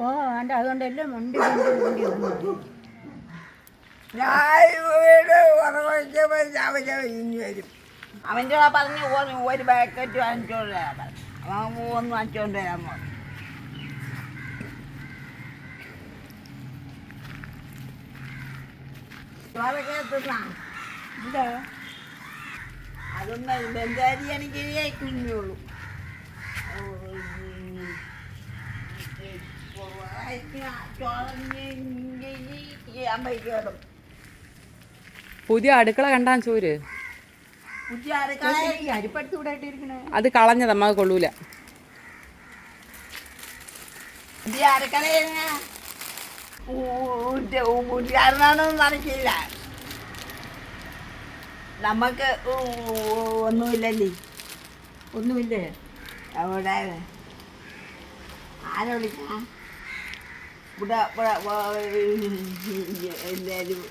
ഓ ആണ്ട് അതുകൊണ്ടല്ലേ മുണ്ടി മുണ്ടി മുണ്ടി വന്നു. ഞാൻ വീട് ഉറവച്ചപ്പോൾ ഇനി വരും. അവൻ്റെ പറഞ്ഞ് ഒരു പാക്കറ്റ് വാങ്ങിച്ചോണ്ട് വരാൻ പറഞ്ഞു. അവൻ ഒന്ന് വാങ്ങിച്ചോണ്ട് വരാൻ പറഞ്ഞു. ചോറൊക്കെ എത്തുന്നാ ഇതാ അതൊന്നും ബന്ധാരിയാണെങ്കിൽ കുഞ്ഞുള്ളൂ. പുതിയ അടുക്കള കണ്ടാൻ ചോര് അരിപ്പടുത്തൂടായിട്ടിരിക്കണേ. അത് കളഞ്ഞത് അമ്മ കൊള്ളൂല. ഊട്ടുകാരനാണെന്ന് നടക്കില്ല. നമുക്ക് ഒന്നുമില്ലല്ലേ, ഒന്നുമില്ലേ അവിടെ ആരെ വിളിക്കാ? ഇവിടെ എല്ലാവരും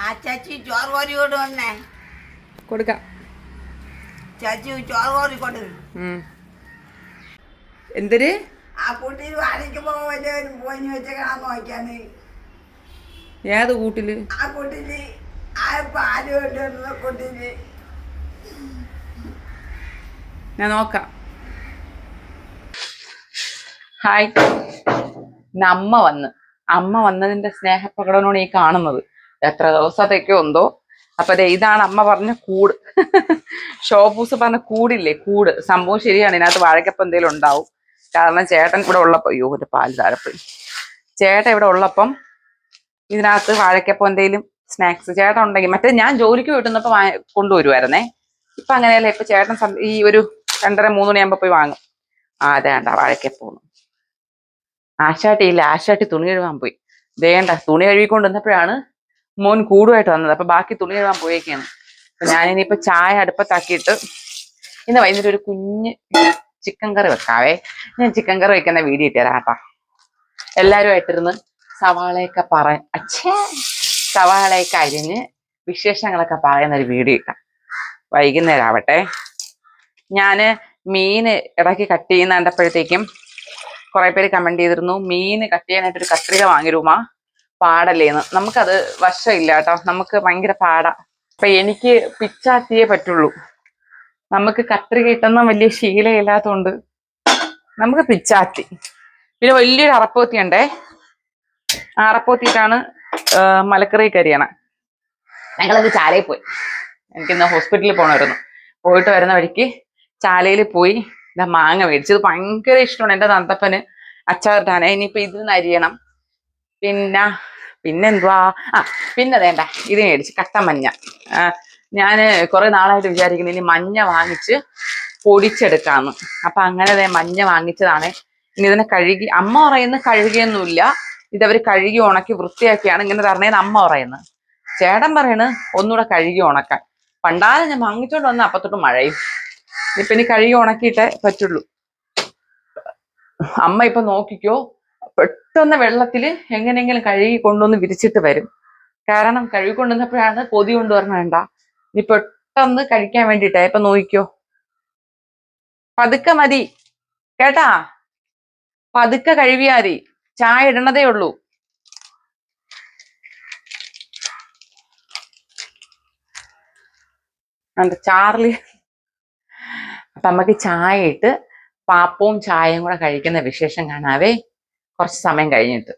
ആ ചാച്ചി ചോറ് കോരി കൊണ്ട് വന്നേ. കൊടുക്കാം. ചാച്ചി ചോറ് കോരി കൊണ്ട്. എന്തിന് ആ കുട്ടി വാടിക്കുമ്പോ വലിയവരും പോയി വെച്ചേക്കണം നോക്കാന്ന്. ഏത് കൂട്ടില്? ആ കുട്ടില് ആ പാല് കൊണ്ടുവരുന്ന കുട്ടില് ഞാൻ നോക്കാം. ഹായ്. അമ്മ വന്നതിന്റെ സ്നേഹപ്രകടനമാണ് ഈ കാണുന്നത്. എത്ര ദിവസത്തേക്കോ എന്തോ. അപ്പൊ ഇതാണ് അമ്മ പറഞ്ഞ കൂട്. ഷോപ്പൂസ് പറഞ്ഞ കൂടില്ലേ, കൂട്. സംഭവം ശരിയാണ്. ഇതിനകത്ത് വാഴക്കപ്പം എന്തെങ്കിലും ഉണ്ടാവും. കാരണം ചേട്ടൻ ഇവിടെ ഉള്ളപ്പോ, അയ്യോ ഒരു പാല് താരപ്പോയി. ചേട്ടൻ ഇവിടെ ഉള്ളപ്പം ഇതിനകത്ത് വാഴക്കപ്പം എന്തെങ്കിലും സ്നാക്സ് ചേട്ടൻ ഉണ്ടെങ്കിൽ, മറ്റേ ഞാൻ ജോലിക്ക് പോയിട്ടുന്നപ്പോ കൊണ്ടുവരുമായിരുന്നേ. ഇപ്പൊ അങ്ങനെയല്ല. ഇപ്പൊ ചേട്ടൻ ഈ ഒരു 2:30-3 മണിയാകുമ്പോ പോയി വാങ്ങും. അതേണ്ട വാഴക്കപ്പം. ആശാട്ടി തുണി കഴുകാൻ പോയി. വേണ്ട തുണി കഴുകിക്കൊണ്ടിരുന്നപ്പോഴാണ് മോൻ കൂടുമായിട്ട് വന്നത്. അപ്പൊ ബാക്കി തുണി കഴുകാൻ പോയേക്കാണ്. അപ്പൊ ഞാനിനിയിപ്പോ ചായ അടുപ്പത്താക്കിയിട്ട് ഇന്ന് വൈകുന്നേരം ഒരു കുഞ്ഞ് ചിക്കൻ കറി വെക്കാവേ. ഞാൻ ചിക്കൻ കറി വെക്കുന്ന വീഡിയോ ഇട്ടുതരാം കേട്ടോ. എല്ലാവരും ആയിട്ടിരുന്ന് സവാളയൊക്കെ അരിഞ്ഞ് വിശേഷങ്ങളൊക്കെ പറയുന്ന ഒരു വീഡിയോ ഇട്ടാം. വൈകുന്നേരം ആവട്ടെ. ഞാന് മീന് ഇടയ്ക്ക് കട്ട് ചെയ്യുന്ന കണ്ടപ്പോഴത്തേക്കും കുറെ പേര് കമന്റ് ചെയ്തിരുന്നു, മീന് കട്ട് ചെയ്യാനായിട്ടൊരു കത്രിക വാങ്ങിരുമാ, പാടല്ലേന്ന്. നമുക്കത് വശമില്ല കേട്ടോ, നമുക്ക് ഭയങ്കര പാടാ. അപ്പൊ എനിക്ക് പിച്ചാത്തിയേ പറ്റുള്ളൂ. നമുക്ക് കത്രിക ഇട്ടൊന്നും വലിയ ശീലമില്ലാത്തതുകൊണ്ട് നമുക്ക് പിച്ചാത്തി. പിന്നെ വലിയൊരു അറപ്പോത്തി ഉണ്ടേ. ആ അറപ്പോത്തിയിട്ടാണ് മലക്കറി കരിയണം. ഞങ്ങളത് ചാലയിൽ പോയി. എനിക്കിന്ന് ഹോസ്പിറ്റലിൽ പോകണമായിരുന്നു. പോയിട്ട് വരുന്ന വഴിക്ക് ചാലയിൽ പോയി മാങ്ങ മേടിച്ചത്. ഭയങ്കര ഇഷ്ടമാണ് എൻ്റെ തന്തപ്പന് അച്ചാറിട്ടാണ്. ഇനിയിപ്പോ ഇതിന്ന് അരിയണം. പിന്നെന്തുവാ, പിന്നെ വേണ്ട ഇത് മേടിച്ച് കട്ട മഞ്ഞ. ഞാന് കുറെ നാളായിട്ട് വിചാരിക്കുന്നു ഇനി മഞ്ഞ വാങ്ങിച്ച് പൊടിച്ചെടുക്കാന്ന്. അപ്പൊ അങ്ങനെ മഞ്ഞ വാങ്ങിച്ചതാണ്. ഇനി ഇതിനെ കഴുകി, അമ്മ പറയുന്ന കഴുകിയൊന്നുമില്ല, ഇതവര് കഴുകി ഉണക്കി വൃത്തിയാക്കിയാണ് ഇങ്ങനെ തരണേന്ന് അമ്മ പറയുന്നത്. ചേട്ടൻ പറയണ് ഒന്നുകൂടെ കഴുകി ഉണക്കാൻ. പണ്ടാലും ഞാൻ വാങ്ങിച്ചോണ്ട് വന്ന അപ്പത്തൊട്ട് മഴയും. ഇപ്പൊ ഇനി കഴുകി ഉണക്കിയിട്ടേ പറ്റുള്ളൂ. അമ്മ ഇപ്പൊ നോക്കിക്കോ, പെട്ടെന്ന് വെള്ളത്തിൽ എങ്ങനെയെങ്കിലും കഴുകി കൊണ്ടുവന്ന് വിരിച്ചിട്ട് വരും. കാരണം കഴുകി കൊണ്ടുവന്നപ്പോഴാണ് കൊതി കൊണ്ടുവരണം. വേണ്ട, ഇനി പെട്ടെന്ന് കഴിക്കാൻ വേണ്ടിയിട്ടേ. ഇപ്പൊ നോക്കിക്കോ, പതുക്കെ മതി കേട്ടാ, പതുക്കെ കഴുകിയാ മതി. ചായ ഇടണതേ ഉള്ളൂ. ചാർലി. അപ്പൊ നമുക്ക് ചായ ഇട്ട് പാപ്പവും ചായയും കൂടെ കഴിക്കുന്ന വിശേഷം കാണാവേ, കുറച്ച് സമയം കഴിഞ്ഞിട്ട്.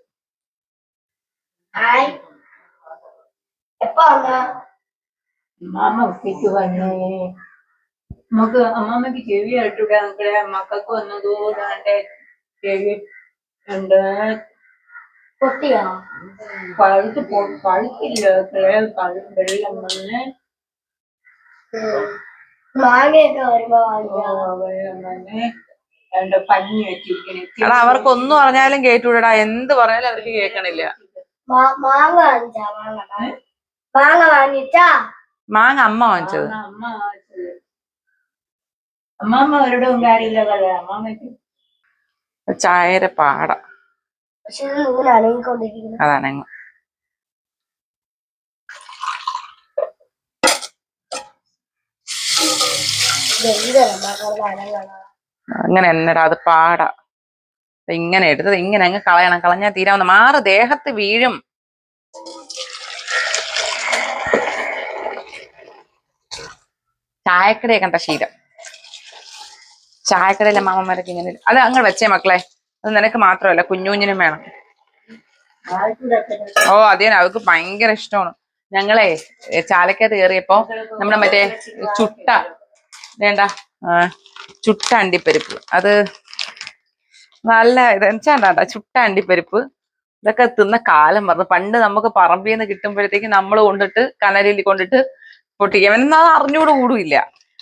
അമ്മാമ്മ ഒറ്റയ്ക്ക് വന്നേ. നമുക്ക് അമ്മാമ്മക്ക് ചെവി കേട്ടൂടെ? നമ്മുടെ മക്കൾക്ക് വന്നതോടെ ചെവി ഉണ്ട്. പൊട്ടിയാ പഴുത്തില്ല. വെള്ളം വന്ന് പഞ്ഞി വെച്ചിരിക്കണേ. എടാ അവർക്ക് ഒന്നും പറഞ്ഞാലും കേട്ടൂടാ, എന്ത് പറഞ്ഞാലും അവർക്ക് കേൾക്കണില്ല. മാങ്ങ അമ്മ വാങ്ങിച്ചത്. അമ്മാമ്മ അവരുടെ കാര്യമില്ല. അമ്മാമ്മക്ക് ചായര പാട അതാണ്. അങ്ങനെ എന്നടാ അത് പാടാ. ഇങ്ങനെ എടുത്തത് ഇങ്ങനെ അങ്ങ് കളയണം, കളഞ്ഞാൽ തീരാവുന്ന മാറ് ദേഹത്ത് വീഴും. ചായക്കടയെ കണ്ട ശീലം. ചായക്കടയിലെ മാമന്മാരൊക്കെ ഇങ്ങനെ അത് അങ്ങ് വെച്ചേ മക്കളെ, അത് നിനക്ക് മാത്രമല്ല കുഞ്ഞുഞ്ഞിനും വേണം. ഓ അതേ, അവർക്ക് ഭയങ്കര ഇഷ്ടമാണ്. ഞങ്ങളെ ചാലക്കകത്ത് കയറിയപ്പോ നമ്മുടെ മറ്റേ ചുട്ട വേണ്ട ചുട്ട അണ്ടിപ്പരിപ്പ്, അത് നല്ല ഇതെച്ചാണ്ടാ ചുട്ട അണ്ടിപ്പരിപ്പ് ഇതൊക്കെ തിന്ന കാലം പറഞ്ഞു. പണ്ട് നമുക്ക് പറമ്പിൽ നിന്ന് കിട്ടുമ്പോഴത്തേക്ക് നമ്മൾ കൊണ്ടിട്ട് കനലിൽ കൊണ്ടിട്ട് പൊട്ടിക്കാം, എന്നാൽ അറിഞ്ഞൂട് കൂടുമില്ല.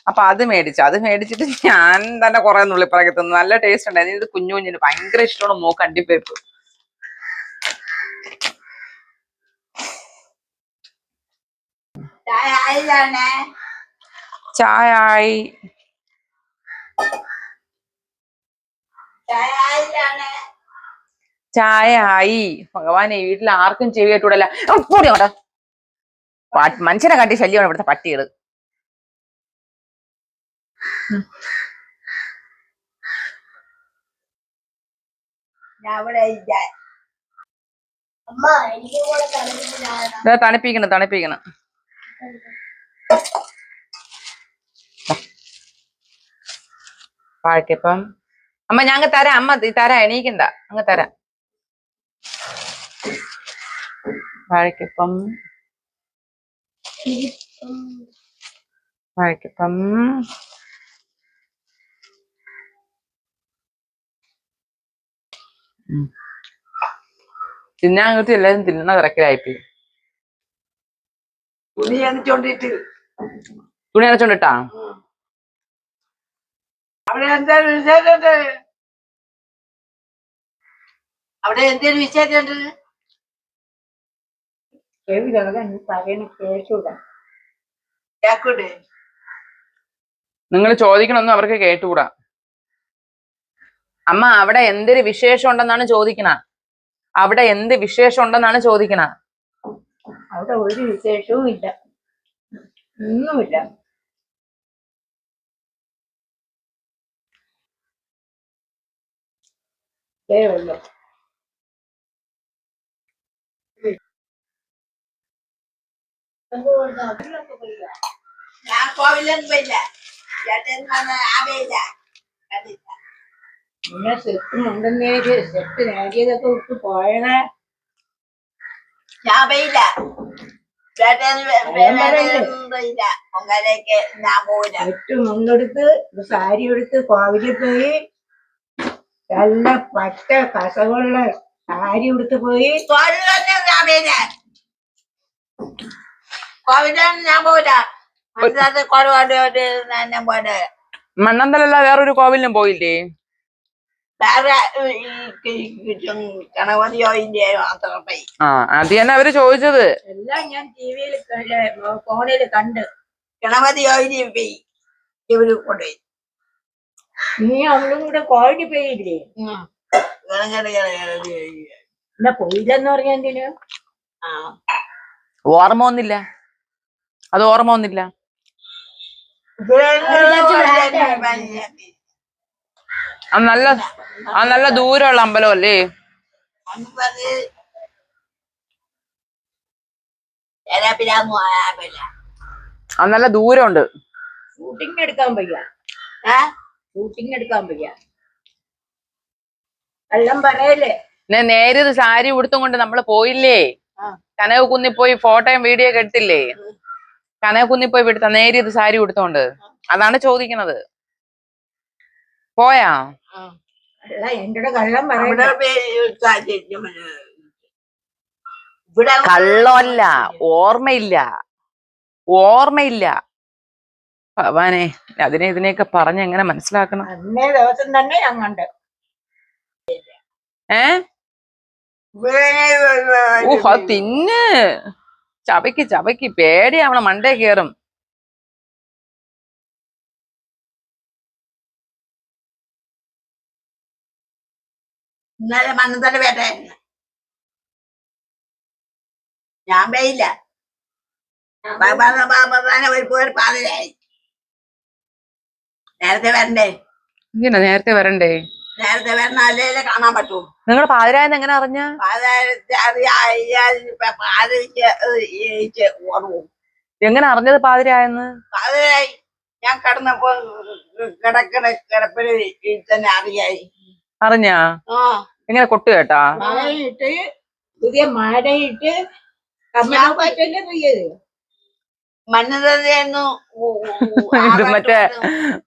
അപ്പൊ അത് മേടിച്ചിട്ട് ഞാൻ തന്നെ കുറെ നുള്ളിപ്പറക്കി തിന്നു. നല്ല ടേസ്റ്റ് ഉണ്ടായിരുന്നു. ഇത് കുഞ്ഞു കുഞ്ഞിന് ഭയങ്കര ഇഷ്ടമാണ് മോക്ക് അണ്ടിപ്പരിപ്പ്. ചായ ആയി. ചായ ആയി. ഭഗവാനെ, വീട്ടിൽ ആർക്കും ചെവി കേട്ടൂടല്ല. മനുഷ്യനെ കാട്ടി ശല്യമാണ് ഇവിടുത്തെ പട്ടികള്. തണുപ്പിക്കണം. വാഴക്കപ്പം അമ്മ ഞാൻ തരാം. അമ്മ തരാം, എണീക്കണ്ട, അങ്ങ് തരാം. വാഴക്കപ്പം തിന്നാൻ കിട്ടി. എല്ലാരും തിന്നുന്ന തിരക്കിലായിപ്പോയി. തുണി അരച്ചോണ്ടിട്ടാ അവിടെ എന്തൊരു വിശേഷമുണ്ട്? അവിടെ എന്തൊരു വിശേഷമുണ്ട്? കേക്കൂടെ? നിങ്ങൾ ചോദിക്കണമെന്നും അവർക്ക് കേട്ടുകൂടാ. അമ്മ അവിടെ എന്തൊരു വിശേഷം ഉണ്ടെന്നാണ് ചോദിക്കണ. അവിടെ എന്ത് വിശേഷം ഉണ്ടെന്നാണ് ചോദിക്കണ. അവിടെ ഒരു വിശേഷവും ഇല്ല, ഒന്നുമില്ല. ഉള്ളു. ഞാൻ കോവിലൊന്നും പോയില്ല. പിന്നെ സെറ്റ് നേടിയതൊക്കെ വിട്ട് പോയണേ. ഞാൻ പോയില്ല. പൊങ്കാലയ്ക്ക് ഞാൻ പോയില്ല. സെറ്റ് മുണ്ടെടുത്ത് സാരി എടുത്ത് കോവിലിൽ പോയി, നല്ല പച്ച കസവുള്ള സാരി എടുത്ത് പോയി. കോവിലാണ് ഞാൻ പോയില്ല. മണ്ണന്തലല്ല വേറൊരു കോവിലിനും പോയില്ലേ? വേറെ ഗണപതിയോയിന്റെ മാത്രം പോയി. അത് തന്നെ അവര് ചോദിച്ചത്. എല്ലാം ഞാൻ ടിവിയിൽ ഫോണിൽ കണ്ട്. ഗണപതിയോയിന് പോയി, ഇവര് കൊണ്ടുപോയി. നീ അവളും കൂടെ കോഴി പോയില്ലേ? എന്നാ പോയില്ലെന്ന് പറഞ്ഞ എന്തിനു? ഓർമ്മ ഒന്നില്ല, അത് ഓർമ്മ ഒന്നില്ല. അത് നല്ല ദൂരമുള്ള അമ്പലം അല്ലേ? അത് നല്ല ദൂരമുണ്ട്. ഷൂട്ടിങ് എടുക്കാൻ വയ്യ. എല്ലാം പറയല്ലേ. നേരിത് സാരി ഉടുത്തും കൊണ്ട് നമ്മള് പോയില്ലേ? കനകക്കുന്നി പോയി ഫോട്ടോയും വീഡിയോ ഒക്കെ എടുത്തില്ലേ? കനകക്കുന്നി പോയി എടുത്ത നേരിത് സാരി ഉടുത്തോണ്ട്. അതാണ് ചോദിക്കണത്. പോയാ? എന്റെ കള്ളം കള്ളമല്ല, ഓർമ്മയില്ല. ഭഗവാനെ, ഇതിനെയൊക്കെ പറഞ്ഞ് എങ്ങനെ മനസ്സിലാക്കണം? അന്നേ ദിവസം തന്നെ ഞാൻ കണ്ട്. അത് തിന്ന് ചവയ്ക്ക് പേടിയാവണം, മണ്ടേ കേറും. ഇന്നലെ മണ്ണന്തല വേട്ടായിരുന്നു. ഞാൻ പോയില്ല. ഒരു പാതിരായി. നേരത്തെ വരണ്ടേ? ഇങ്ങനെ നേരത്തെ വരണ്ടേ? നേരത്തെ വരണല്ലേ കാണാൻ പറ്റൂ. നിങ്ങൾ പാതിരായെന്ന് എങ്ങനെ അറിഞ്ഞ? എങ്ങനെ അറിഞ്ഞത് പാതിരായെന്ന്? പാതിരായി ഞാൻ കിടന്നപ്പോ കിടപ്പില് തന്നെ അറിയായി. അറിഞ്ഞാ? ആ എങ്ങനെ കൊട്ടു കേട്ടാ? മഴയിട്ട് പുതിയ മഴയിട്ട് മഞ്ഞതായിരുന്നു. ഇത്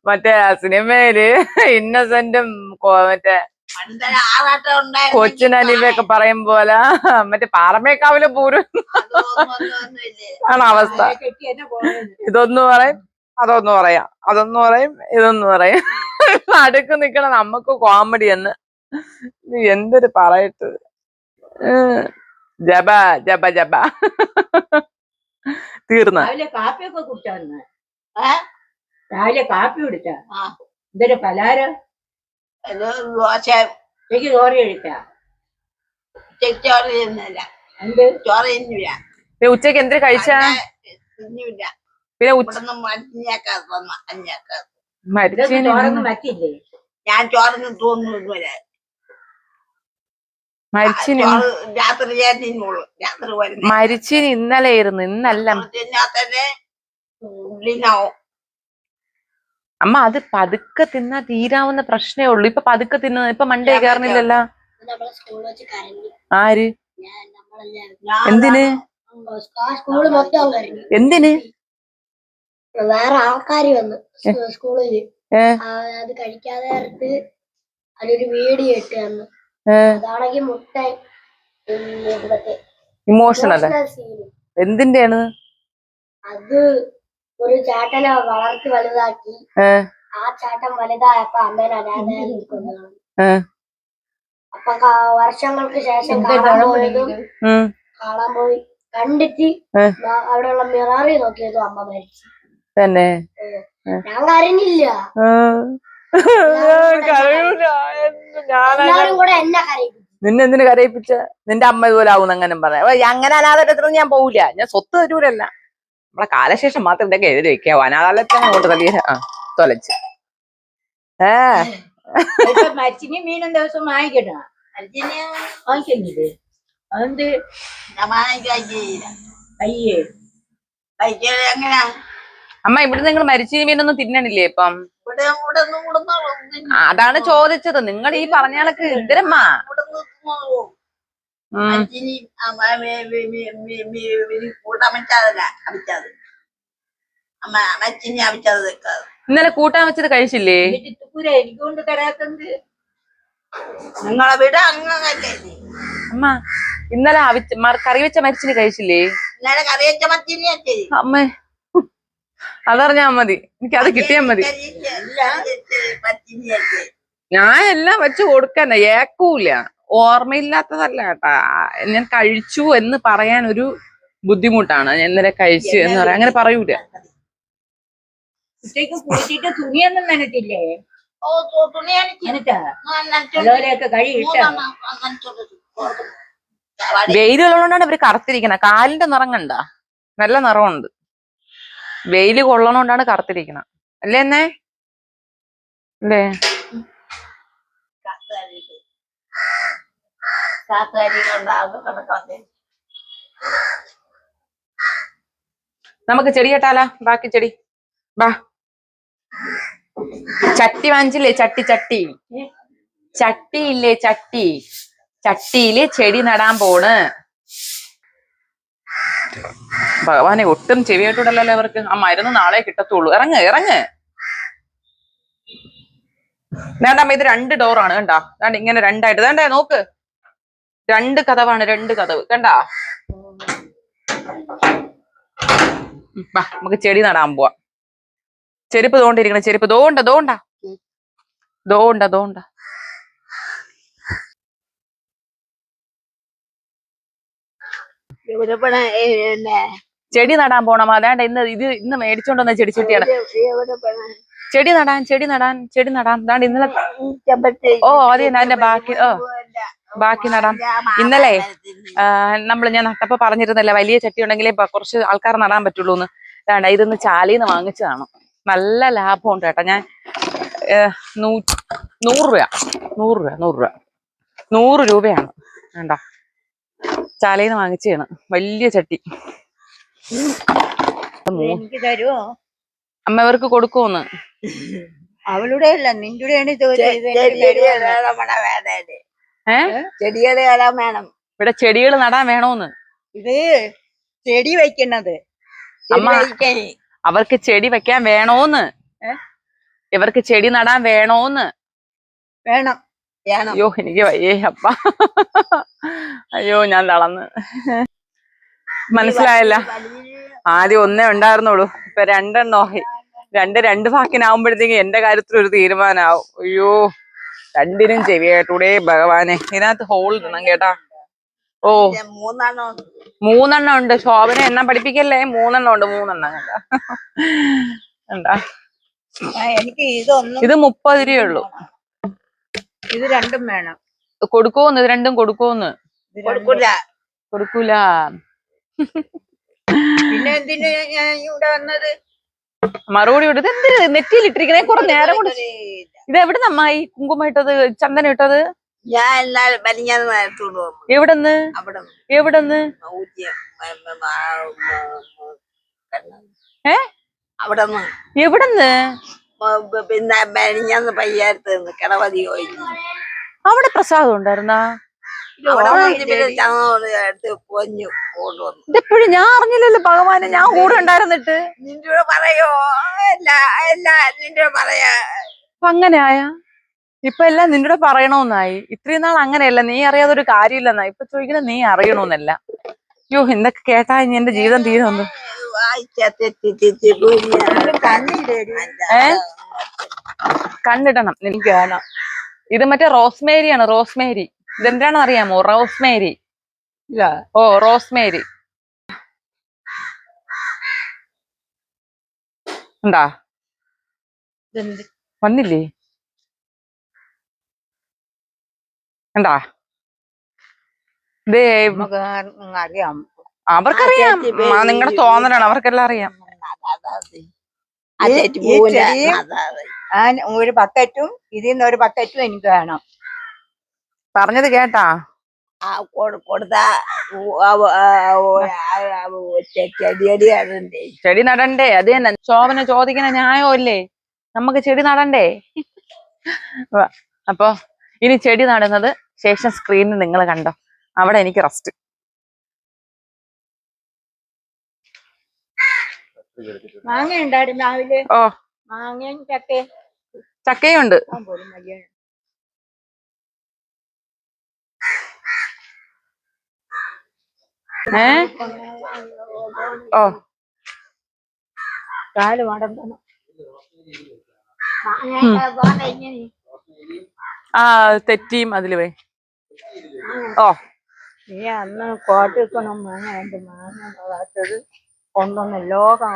മറ്റേ സിനിമയില് ഇന്നസെന്റും മറ്റേ കൊച്ചിനനിവയൊക്കെ പറയും പോലെ മറ്റേ പാറമേക്കാവിലെ പൂരം ആണ് അവസ്ഥ. ഇതൊന്നു പറയും അതൊന്നു പറയാം, അതൊന്നു പറയും ഇതൊന്നു പറയും. അടുക്ക് നിക്കണ നമുക്ക് കോമഡി എന്ന് എന്തൊരു പറയട്ട്. ജബ ജബ ജബ തീർന്ന. രാവിലെ കാപ്പിയൊക്കെ കുടിച്ചാന്ന്. രാവിലെ കാപ്പി കുടിച്ചാ എന്തൊരു പലാരം. ദോശ എനിക്ക് ചോറ് കഴിക്കാം. ചോറ് തിന്നില്ല. എന്ത് ചോറ് തിന്നില്ല. ഉച്ചക്ക് എന്തിനു കഴിച്ചാ? തിന്നില്ല. പിന്നെ ചോറൊന്നും പറ്റില്ലേ? ഞാൻ ചോറിന് തോന്നുന്നില്ല. മരിച്ചിന് രാത്രി ഞാൻ തിന്നുള്ളൂ. രാത്രി വരുന്ന മരിച്ചിന് ഇന്നലെ ആയിരുന്നു, ഇന്നല്ല. തിന്നാ തന്നെ ഉള്ളിനാവും. അമ്മ അത് പതുക്കെ തിന്നാ തീരാവുന്ന പ്രശ്നമേ ഉള്ളൂ. ഇപ്പൊ പതുക്കെ തിന്ന ഇപ്പൊ മണ്ടേ കയറുന്നില്ലല്ലോ. ആര്? എന്തിന്? എന്തിന്? വേറെ ആൾക്കാര് വന്നു സ്കൂളില്. അത് കഴിക്കാതെ അതിലൊരു വീഡിയോ ഇട്ട് തന്നു. അതാണെങ്കിൽ മുട്ട ഇമോഷണൽ എന്തിന്റെയാണ് അത്? ഒരു ചേട്ടനെ വളർത്തി വലുതാക്കി. ആ ചേട്ടൻ വലുതായപ്പോ അമ്മേനെ അനാഥയാക്കി കൊണ്ടുപോകും. അപ്പൊ വർഷങ്ങൾക്ക് ശേഷം കാണാൻ പോയി കണ്ടിട്ട് അവിടെയുള്ള മിററിൽ നോക്കിയതും അമ്മ മരിച്ചു തന്നെ. ഞാൻ കരഞ്ഞില്ല. എല്ലാരും കൂടെ എന്നെ കരയിപ്പിച്ചു. നിന്നെ എന്തിനു കരയിപ്പിച്ച? നിന്റെ അമ്മ ഇതുപോലെ ആവും അങ്ങനെ പറയാം. അങ്ങനെ അനാഥാലയത്തിലൊന്നും ഞാൻ പോവില്ല. ഞാൻ സ്വത്ത് തരൂരല്ല. നമ്മളെ കാലശേഷം മാത്രം ഇതൊക്കെ എഴുതി വെക്കാവോ. അനാഥാലയത്തിലാണ് കൊണ്ട് തലീര തൊലച്ച്. മരിച്ചിനി മീനും ദിവസം വാങ്ങിക്കട്ടോ. വാങ്ങിക്കല്ലേ? അതെന്ത്? അയ്യേ എങ്ങനെയാ അമ്മ ഇവിടുന്ന് നിങ്ങൾ മരിച്ചിനി മീനൊന്നും തിന്നണില്ലേ ഇപ്പം? അതാണ് ചോദിച്ചത്. നിങ്ങൾ ഈ പറഞ്ഞാലൊക്കെ എന്തിനമ്മ ഇന്നലെ കൂട്ടാൻ വെച്ചത് കഴിച്ചില്ലേ? എനിക്കൊണ്ട് തരാത്തത് നിങ്ങളെ വീട് അങ്ങല്ലേ? അമ്മ ഇന്നലെ കറി വെച്ച മരിച്ചിന് കഴിച്ചില്ലേ? ഇന്നലെ കറി വെച്ച മച്ചിനി അമ്മ അതറിഞ്ഞാ മതി. എനിക്ക് അത് കിട്ടിയാ മതി. ഞാൻ എല്ലാം വെച്ച് കൊടുക്കണ്ട. ഏക്കൂല. ഓർമ്മയില്ലാത്തതല്ല കേട്ടാ. ഞാൻ കഴിച്ചു എന്ന് പറയാൻ ഒരു ബുദ്ധിമുട്ടാണ്. ഞാൻ ഇന്നലെ കഴിച്ചു എന്ന് പറയാം. അങ്ങനെ പറയൂല. ഉച്ചയ്ക്ക് കുളിച്ചിട്ട് തുണിയൊന്നും നനത്തില്ലേ? വെയിലുള്ളതുകൊണ്ടാണ് ഇവര് കറുത്തിരിക്കണ. കാലിന്റെ നിറം കണ്ട നല്ല നിറമുണ്ട്. വെയില് കൊള്ളണോണ്ടാണ് കറുത്തിരിക്കണ. അല്ലേ എന്നേ? അല്ലേ? നമുക്ക് ചെടി കേട്ടാലാ? ബാക്കി ചെടി ബാ. ചട്ടി വാങ്ങിച്ചില്ലേ? ചട്ടി ഇല്ലേ? ചട്ടിയില് ചെടി നടാൻ പോണ്. ഭഗവാനെ ഒട്ടും ചെവിയായിട്ടൂടല്ലോ അവർക്ക്. ആ മരുന്ന് നാളെ കിട്ടത്തുള്ളൂ. ഇറങ്ങ്. വേണ്ടമ്മ ഇത് 2 ഡോറാണ് കണ്ടാ. വേണ്ട ഇങ്ങനെ രണ്ടായിട്ട് വേണ്ടേ നോക്ക്. 2 കതവാണ്. 2 കതവ് കണ്ടാ. നമുക്ക് ചെടി നടാൻ പോവാ. ചെരുപ്പ് തോണ്ടിരിക്കണ. ചെരുപ്പ് ദോണ്ട. ചെടി നടാൻ പോണം. അതാണ്ട് ഇന്ന് മേടിച്ചോണ്ടെന്ന ചെടിച്ചട്ടിയാണ്. ചെടി നടാൻ ദാണ്ട് ഇന്നലെ. ഓ അതെ അതിന്റെ ബാക്കി നടാം. ഇന്നലെ ഞാൻ നട്ടപ്പോ പറഞ്ഞിരുന്നല്ലേ വലിയ ചട്ടി ഉണ്ടെങ്കിലേ കുറച്ച് ആൾക്കാർ നടാൻ പറ്റുള്ളൂ എന്ന്. ഇതൊന്ന് ചാലീന്ന് വാങ്ങിച്ചതാണ്. നല്ല ലാഭമുണ്ട് കേട്ടോ. ഞാൻ 100 രൂപ 100 രൂപയാണ് വേണ്ട. ചാലയിന്ന് വാങ്ങിച്ചാണ് വലിയ ചട്ടി. എനിക്ക് തരുമോ? അമ്മവർക്ക് കൊടുക്കുമെന്ന്. അവളുടെ അല്ല നിന്റെയാണ് ചോദിച്ചത്. ചെടികള് നടാൻ വേണം. ഇവിടെ ചെടികൾ നടാൻ വേണോന്ന്. ഇത് ചെടി വെക്കുന്നത് അമ്മ അവർക്ക് ചെടി വെക്കാൻ വേണോന്ന്. ഇവർക്ക് ചെടി നടാൻ വേണോന്ന്. വേണം. അയ്യോ എനിക്ക് വയ്യേ അപ്പ. അയ്യോ ഞാൻ തളന്ന്. മനസ്സിലായല്ല. ആദ്യം ഒന്നേ ഉണ്ടായിരുന്നുള്ളൂ, ഇപ്പൊ 2 എണ്ണമായി. രണ്ട് വാക്കിനാവുമ്പോഴത്തേക്ക് എന്റെ കാര്യത്തിൽ ഒരു തീരുമാനമാവും. അയ്യോ 2നും ചെവിയായിട്ടൂടെ ഭഗവാനെ. ഇതിനകത്ത് ഹോൾ ഇടണം കേട്ടാ. ഓ 3 എണ്ണം ഉണ്ട്. ശോഭന എണ്ണം പഠിപ്പിക്കല്ലേ. 3 എണ്ണം ഉണ്ട്. 3 എണ്ണം കണ്ടാ. എനിക്ക് ഇതൊന്നും. ഇത് 30 രൂപയുള്ളൂ. ഇത് 2ഉം വേണം. കൊടുക്കൂന്ന്. ഇത് 2ഉം കൊടുക്കൂന്ന്. കൊടുക്കൂല. പിന്നെ എന്തിനാ ഞാൻ ഇവിടെ വന്നത്? മറുപടി വിട്ടത് എന്തിന് നെറ്റിയിൽ ഇട്ടിരിക്കണേ കുറെ നേരം കൊണ്ട്. ഇത് എവിടെ നമ്മായി കുങ്കുമം ഇട്ടത്, ചന്ദനം ഇട്ടത്? ഞാൻ എന്നാലും വലിഞ്ഞാന്ന് എടുത്തോണ്ട് പോകും. എവിടെന്ന്? എവിടെന്ന്? എവിടെന്ന്? പിന്നെ വലിഞ്ഞാന്ന് പയ്യാരത്ത് നിന്ന് കിടവതി പോയി. അവിടെ പ്രസാദം ഉണ്ടായിരുന്നാ? ഇതെപ്പോഴും ഞാൻ അറിഞ്ഞില്ലല്ലോ ഭഗവാനെ. ഞാൻ കൂടെ ഉണ്ടായിരുന്നിട്ട്. നിന്റെ പറയോ? നിന്റെ പറയാ. അപ്പൊ അങ്ങനെ ആയാ? ഇപ്പൊ എല്ലാം നിന്നോട് പറയണോന്നായി. ഇത്രയും നാൾ അങ്ങനെയല്ല, നീ അറിയാതെ ഒരു കാര്യമില്ലെന്നാ ഇപ്പൊ ചോദിക്കുന്നത്. നീ അറിയണോന്നല്ല. അയ്യോ എന്തൊക്കെ കേട്ടാ ഇനി എന്റെ ജീവിതം തീരുന്നു. കണ്ടിടണം. എനിക്ക് വേണം. ഇത് മറ്റേ റോസ്മേരിയാണ്. റോസ്മേരി. ഇതെന്താണെന്ന് അറിയാമോ? റോസ്മേരി. ഓ റോസ്മേരി ഉണ്ടാ വന്നില്ലേ? ഉണ്ടാ? ഇതേ അറിയാം. അവർക്കറിയാം. നിങ്ങളുടെ തോന്നലാണ്. അവർക്കെല്ലാം അറിയാം. ഒരു ബക്കറ്റും ഇതിൽ നിന്ന് ഒരു ബക്കറ്റും എനിക്ക് വേണം. പറഞ്ഞത് കേട്ടാ? ചെടി നടണ്ടേ? അത് തന്നെ ശോഭന ചോദിക്കുന്ന ന്യായമല്ലേ. നമുക്ക് ചെടി നടണ്ടേ? അപ്പൊ ഇനി ചെടി നടുന്നത് ശേഷം സ്ക്രീനിൽ നിങ്ങൾ കണ്ടോ. അവിടെ എനിക്ക് റെസ്റ്റ്. മാങ്ങ ഉണ്ടായിരുന്നു രാവിലെ. ഓ മാങ്ങയും ചക്കയുണ്ട്. ഓ കാല് മടങ്ങണം. തെറ്റിയും അതില് പോയി. ഓ നീ അന്ന് കോട്ടിക്കണം മാങ്ങ. എന്റെ മാങ്ങ വളർത്തത് കൊണ്ടൊന്ന് ലോകം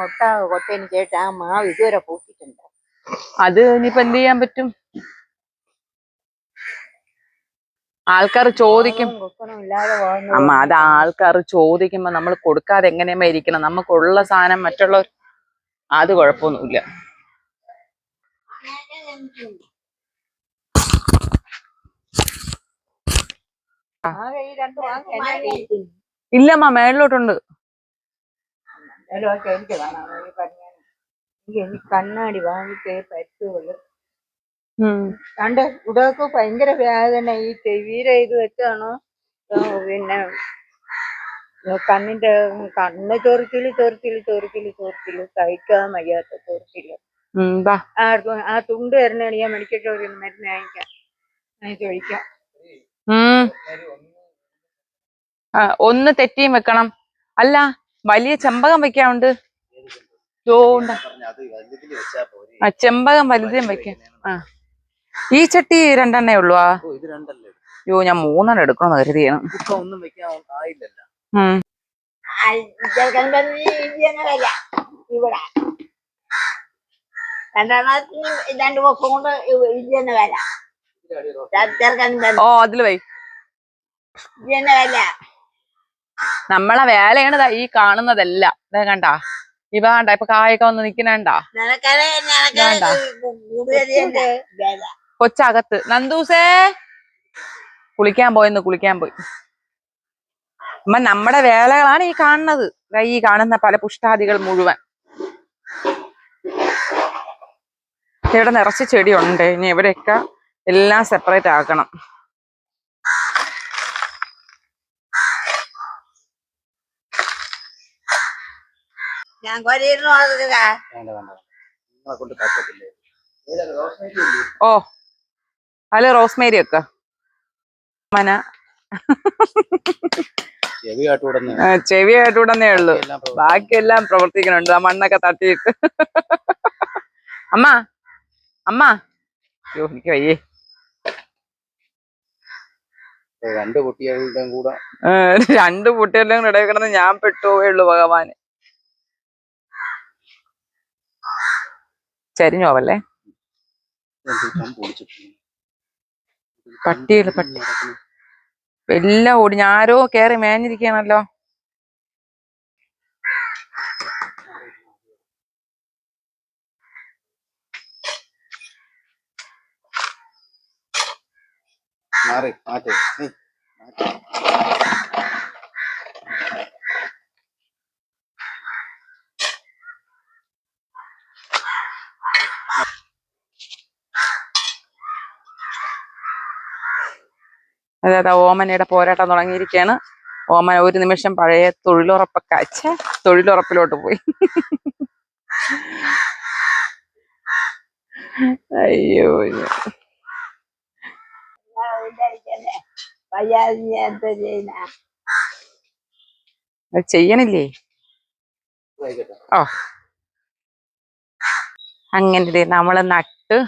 കൊട്ടേന് കേട്ട് ആ മാവ് ഇതുവരെ പൂട്ടിട്ടുണ്ട്. അത് ഇനിയിപ്പോ എന്ത് ചെയ്യാൻ പറ്റും? ആൾക്കാർ ചോദിക്കും. അമ്മ അത് ആൾക്കാർ ചോദിക്കുമ്പോ നമ്മൾ കൊടുക്കാതെ എങ്ങനെയാ ഇരിക്കണം? നമുക്കുള്ള സാധനം മറ്റുള്ളവർ അത് കുഴപ്പമൊന്നുമില്ല. ഇല്ലമ്മ മേളിലോട്ടുണ്ട്. എനിക്ക് കണ്ണാടി വാങ്ങിച്ചേ പറ്റുള്ളൂ. കണ്ട് ഇവിടെയൊക്കെ ഭയങ്കര വേദന. ഈ ചെവിയിലെ ഇത് വെച്ചാണോ പിന്നെ കണ്ണിന്റെ കണ്ണ് ചൊറിച്ചില് സഹിക്കാൻ വയ്യാത്ത ചൊറിച്ചില്. ആ തുണ്ട് തരണേ. ഞാൻ മെഡിക്കൽ സ്റ്റോറിൽ നിന്ന് മരുന്ന് ചോദിക്കാം. ഒന്ന് തെറ്റിയും വെക്കണം. അല്ല വലിയ ചെമ്പകം വെക്കാനുണ്ട്. ചെമ്പകം വലുതും വെക്കാം. ഈ ചട്ടി 2 എണ്ണേ ഉള്ളൂ. അയ്യോ ഞാൻ 3 എണ്ണം എടുക്കണമെന്ന് കരുതിയാണ്. ഇവിടെ 2 വർഷം കൊണ്ട് ഇത് തന്നെ വില. ഓ അതില് വൈ ഇത് തന്നെ വില. നമ്മളെ വേലയാണ് ഈ കാണുന്നതല്ല. കണ്ടാ ഇവ വേണ്ട ഇപ്പൊ കായൊക്കെ വന്ന് നിക്കണണ്ട വേണ്ട കൊച്ചകത്ത് നന്ദൂസേ കുളിക്കാൻ പോയി അമ്മ നമ്മുടെ വേലകളാണ് ഈ കാണുന്നത്. ഈ കാണുന്ന പല പുഷ്ടാദികൾ മുഴുവൻ. ഇവിടെ നിറച്ച് ചെടിയുണ്ട്. ഇനി ഇവിടെയൊക്കെ എല്ലാം സെപ്പറേറ്റ് ആക്കണം. ഞാൻ കൊരയിരുന്നു ഓ അല്ല റോസ്മേരി ഒക്കെ മന ചെവി കേട്ടുവിടന്നേ ഉള്ളു. ബാക്കിയെല്ലാം പ്രവർത്തിക്കുന്നുണ്ട്. ആ മണ്ണൊക്കെ തട്ടിയിട്ട്. അമ്മ അമ്മ അയ്യോ എനിക്ക് വയ്യേ. രണ്ട് കുട്ടികളുടെയും കൂടെ ഇടയിൽ കിടന്ന് ഞാൻ പെട്ടുപോയേ ഉള്ളു ഭഗവാന്. ചരിഞ്ഞോവല്ലേ പട്ടി എല്ലാം ഓടി. ആരോ കേറി മേഞ്ഞിരിക്കുകയാണല്ലോ. അതായത് ഓമനയുടെ പോരാട്ടം തുടങ്ങിയിരിക്കുകയാണ്. ഓമന ഒരു നിമിഷം പഴയ തൊഴിലുറപ്പിലോട്ട് പോയി. അയ്യോ ചെയ്യണില്ലേ. ഓ അങ്ങനെ നമ്മള് നട്ട്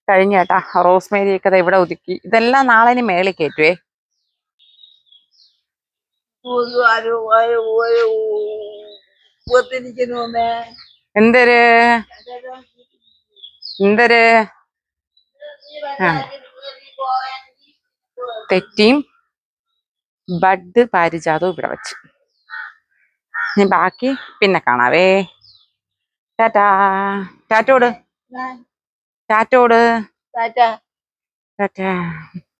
കഴിഞ്ഞ കേട്ടാ. റോസ്മേരി ഒക്കെ ഇവിടെ ഒതുക്കി. ഇതെല്ലാം നാളെ ഇനി മേളിൽ കയറ്റുവേ. എന്തര് എന്തര് തെറ്റിയും ബഡ് പാരിജാതവും ഇവിടെ വെച്ച്. ഇനി ബാക്കി പിന്നെ കാണാവേ. ടാറ്റാ. ടാറ്റോട് ടാറ്റോട് ടാറ്റാ.